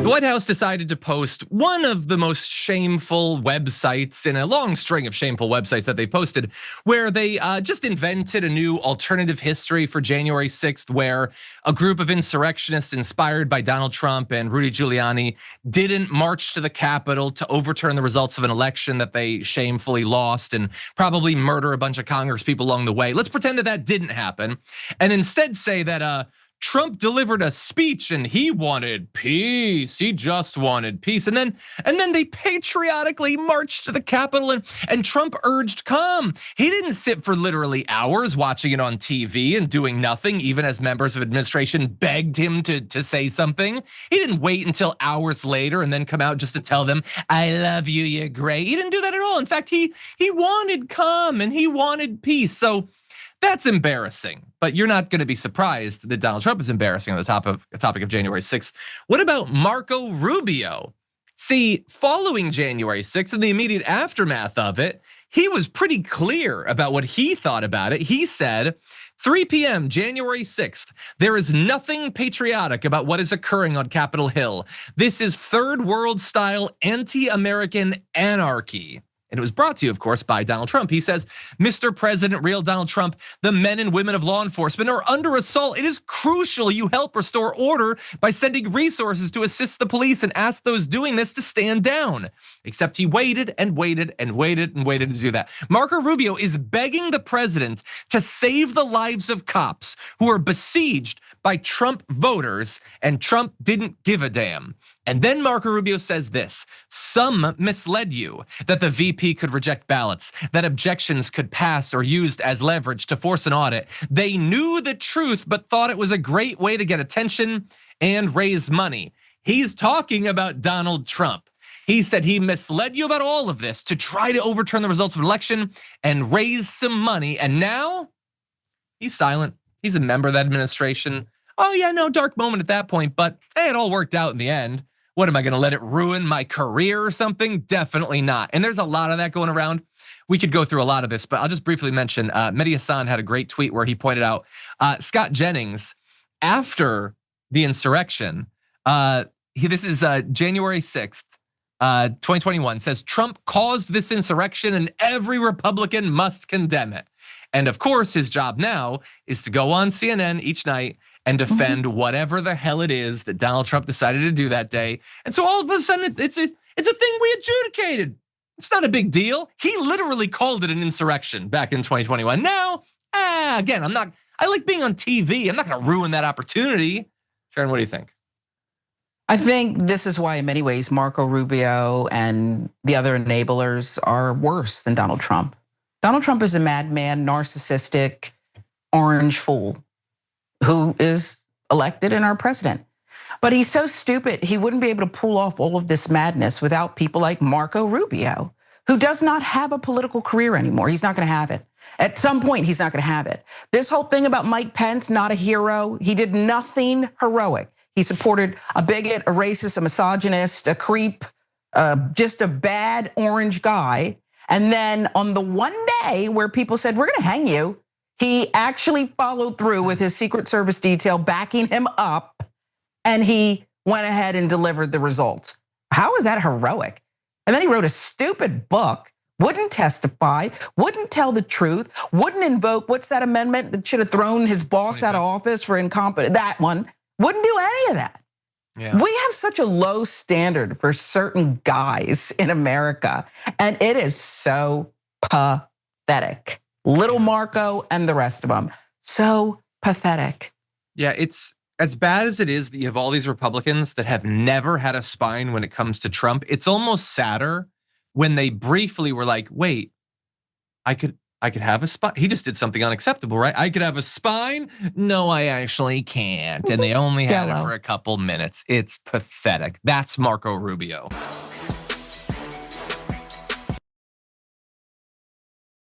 The White House decided to post one of the most shameful websites in a long string of shameful websites that they posted, where they just invented a new alternative history for January 6th, where a group of insurrectionists inspired by Donald Trump and Rudy Giuliani didn't march to the Capitol to overturn the results of an election that they shamefully lost and probably murder a bunch of Congress people along the way. Let's pretend that that didn't happen, and instead say that Trump delivered a speech and he wanted peace. He just wanted peace. And then they patriotically marched to the Capitol and Trump urged calm. He didn't sit for literally hours watching it on TV and doing nothing, even as members of administration begged him to say something. He didn't wait until hours later and then come out just to tell them, I love you, you're great. He didn't do that at all. In fact, he wanted calm and he wanted peace. So that's embarrassing, but you're not gonna be surprised that Donald Trump is embarrassing on the topic of January 6th. What about Marco Rubio? See, following January 6th and the immediate aftermath of it, he was pretty clear about what he thought about it. He said, 3 p.m. January 6th, there is nothing patriotic about what is occurring on Capitol Hill. This is third world style anti-American anarchy. And it was brought to you, of course, by Donald Trump. He says, Mr. President, real Donald Trump, the men and women of law enforcement are under assault. It is crucial you help restore order by sending resources to assist the police and ask those doing this to stand down. Except he waited and waited and waited and waited to do that. Marco Rubio is begging the president to save the lives of cops who are besieged by Trump voters, and Trump didn't give a damn. And then Marco Rubio says this, some misled you that the VP could reject ballots, that objections could pass or used as leverage to force an audit. They knew the truth, but thought it was a great way to get attention and raise money. He's talking about Donald Trump. He said he misled you about all of this to try to overturn the results of an election and raise some money. And now he's silent. He's a member of that administration. Oh yeah, no, dark moment at that point, but hey, it all worked out in the end. What, am I gonna let it ruin my career or something? Definitely not. And there's a lot of that going around. We could go through a lot of this, but I'll just briefly mention, Mehdi Hassan had a great tweet where he pointed out Scott Jennings, after the insurrection, this is January 6th, 2021, says Trump caused this insurrection and every Republican must condemn it. And of course, his job now is to go on CNN each night and defend whatever the hell it is that Donald Trump decided to do that day. And so all of a sudden, it's a thing we adjudicated. It's not a big deal. He literally called it an insurrection back in 2021. Now, again, I like being on TV. I'm not gonna ruin that opportunity. Sharon, what do you think? I think this is why in many ways Marco Rubio and the other enablers are worse than Donald Trump. Donald Trump is a madman, narcissistic, orange fool who is elected and our president. But he's so stupid, he wouldn't be able to pull off all of this madness without people like Marco Rubio, who does not have a political career anymore. He's not gonna have it. At some point, he's not gonna have it. This whole thing about Mike Pence, not a hero, he did nothing heroic. He supported a bigot, a racist, a misogynist, a creep, just a bad orange guy. And then on the one day where people said, we're gonna hang you, he actually followed through with his Secret Service detail backing him up, and he went ahead and delivered the results. How is that heroic? And then he wrote a stupid book, wouldn't testify, wouldn't tell the truth, wouldn't invoke, what's that amendment that should have thrown his boss out of office for incompetence? That one, wouldn't do any of that. Yeah. We have such a low standard for certain guys in America, and it is so pathetic. Little Marco and the rest of them, so pathetic. Yeah, it's as bad as it is that you have all these Republicans that have never had a spine when it comes to Trump. It's almost sadder when they briefly were like, wait, I could have a spine. He just did something unacceptable, right? I could have a spine. No, I actually can't. And they only had it for a couple minutes. It's pathetic. That's Marco Rubio.